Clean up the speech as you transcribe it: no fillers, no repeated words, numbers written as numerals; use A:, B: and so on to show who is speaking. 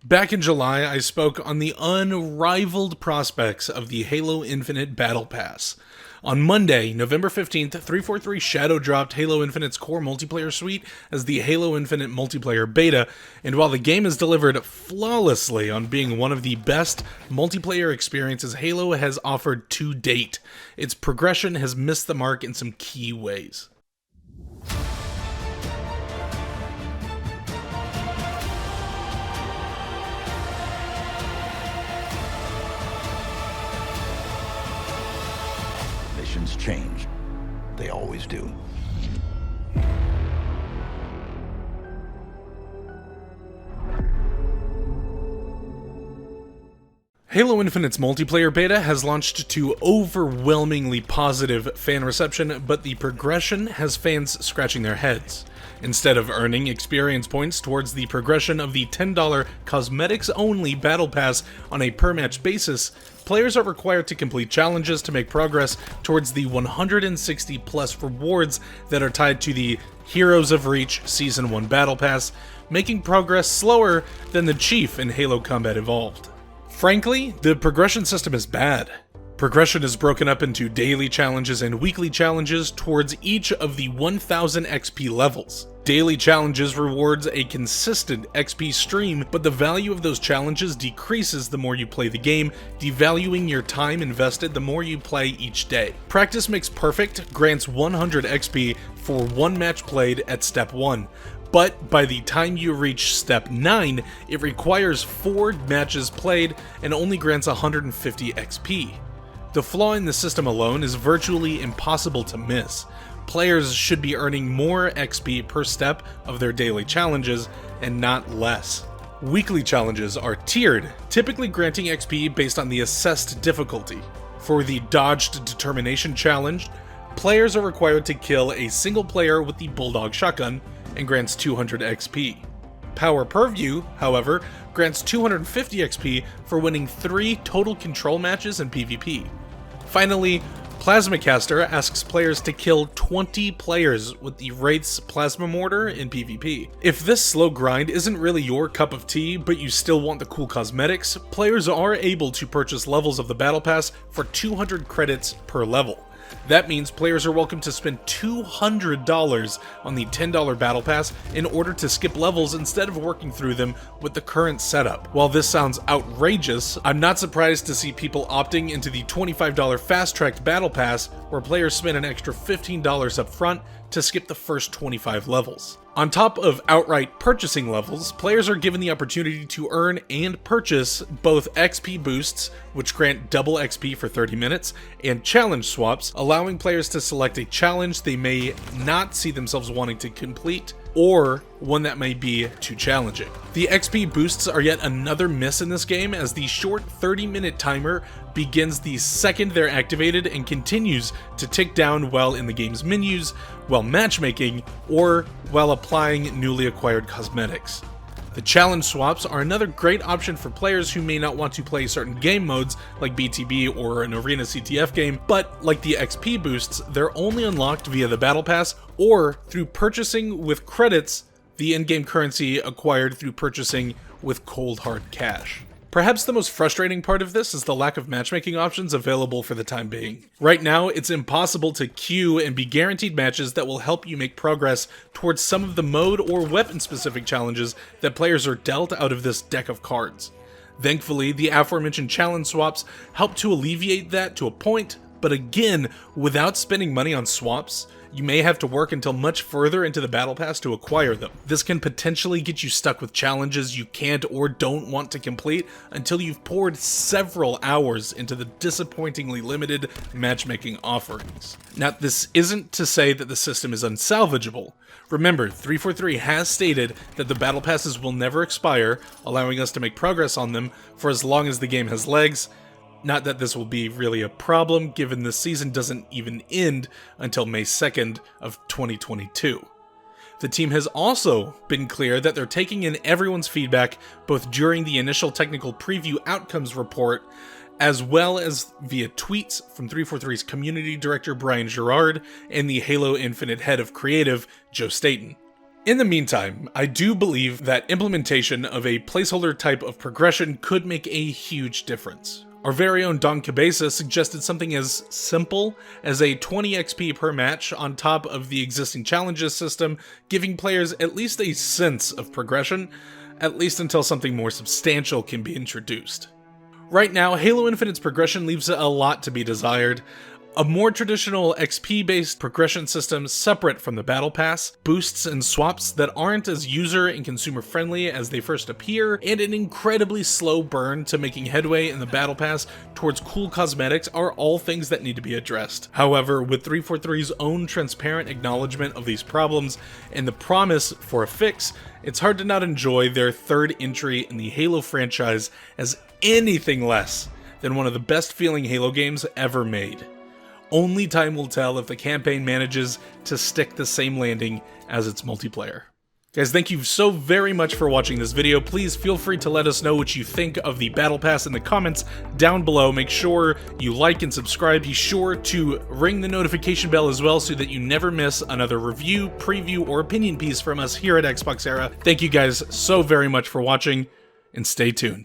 A: Back in July, I spoke on the unrivaled prospects of the Halo Infinite Battle Pass. On Monday, November 15th, 343 shadow dropped Halo Infinite's core multiplayer suite as the Halo Infinite multiplayer beta, and while the game is delivered flawlessly on being one of the best multiplayer experiences Halo has offered to date, its progression has missed the mark in some key ways.
B: Missions change. They always do.
A: Halo Infinite's multiplayer beta has launched to overwhelmingly positive fan reception, but the progression has fans scratching their heads. Instead of earning experience points towards the progression of the $10 cosmetics-only Battle Pass on a per-match basis, players are required to complete challenges to make progress towards the 160-plus rewards that are tied to the Heroes of Reach Season 1 Battle Pass, making progress slower than the Chief in Halo Combat Evolved. Frankly, the progression system is bad. Progression is broken up into daily challenges and weekly challenges towards each of the 1000 XP levels. Daily challenges rewards a consistent XP stream, but the value of those challenges decreases the more you play the game, devaluing your time invested the more you play each day. Practice Makes Perfect grants 100 XP for one match played at Step 1. But by the time you reach Step 9, it requires 4 matches played and only grants 150 XP. The flaw in the system alone is virtually impossible to miss. Players should be earning more XP per step of their daily challenges, and not less. Weekly challenges are tiered, typically granting XP based on the assessed difficulty. For the Dodged Determination Challenge, players are required to kill a single player with the Bulldog Shotgun, and grants 200 XP. Power Purview, however, grants 250 XP for winning 3 total control matches in PvP. Finally, Plasma Caster asks players to kill 20 players with the Wraith's Plasma Mortar in PvP. If this slow grind isn't really your cup of tea, but you still want the cool cosmetics, players are able to purchase levels of the Battle Pass for 200 credits per level. That means players are welcome to spend $200 on the $10 Battle Pass in order to skip levels instead of working through them with the current setup. While this sounds outrageous, I'm not surprised to see people opting into the $25 fast-tracked Battle Pass, where players spend an extra $15 up front to skip the first 25 levels. On top of outright purchasing levels, players are given the opportunity to earn and purchase both XP boosts, which grant double XP for 30 minutes, and challenge swaps, allowing players to select a challenge they may not see themselves wanting to complete, or one that may be too challenging. The XP boosts are yet another miss in this game, as the short 30-minute timer begins the second they're activated and continues to tick down while in the game's menus, while matchmaking, or while applying newly acquired cosmetics. The challenge swaps are another great option for players who may not want to play certain game modes like BTB or an Arena CTF game, but like the XP boosts, they're only unlocked via the Battle Pass or through purchasing with credits, the in-game currency acquired through purchasing with cold hard cash. Perhaps the most frustrating part of this is the lack of matchmaking options available for the time being. Right now, it's impossible to queue and be guaranteed matches that will help you make progress towards some of the mode or weapon-specific challenges that players are dealt out of this deck of cards. Thankfully, the aforementioned challenge swaps help to alleviate that to a point, but again, without spending money on swaps, you may have to work until much further into the Battle Pass to acquire them. This can potentially get you stuck with challenges you can't or don't want to complete until you've poured several hours into the disappointingly limited matchmaking offerings. Now, this isn't to say that the system is unsalvageable. Remember, 343 has stated that the Battle Passes will never expire, allowing us to make progress on them for as long as the game has legs. Not that this will be really a problem, given the season doesn't even end until May 2nd of 2022. The team has also been clear that they're taking in everyone's feedback, both during the initial technical preview outcomes report, as well as via tweets from 343's community director Brian Gerard and the Halo Infinite head of creative, Joe Staten. In the meantime, I do believe that implementation of a placeholder type of progression could make a huge difference. Our very own Don Cabeza suggested something as simple as a 20 XP per match on top of the existing challenges system, giving players at least a sense of progression, at least until something more substantial can be introduced. Right now, Halo Infinite's progression leaves a lot to be desired. A more traditional XP-based progression system separate from the Battle Pass, boosts and swaps that aren't as user and consumer friendly as they first appear, and an incredibly slow burn to making headway in the Battle Pass towards cool cosmetics are all things that need to be addressed. However, with 343's own transparent acknowledgement of these problems and the promise for a fix, it's hard to not enjoy their third entry in the Halo franchise as anything less than one of the best feeling Halo games ever made. Only time will tell if the campaign manages to stick the same landing as its multiplayer. Guys, thank you so very much for watching this video. Please feel free to let us know what you think of the Battle Pass in the comments down below. Make sure you like and subscribe. Be sure to ring the notification bell as well so that you never miss another review, preview, or opinion piece from us here at XboxEra. Thank you guys so very much for watching, and stay tuned.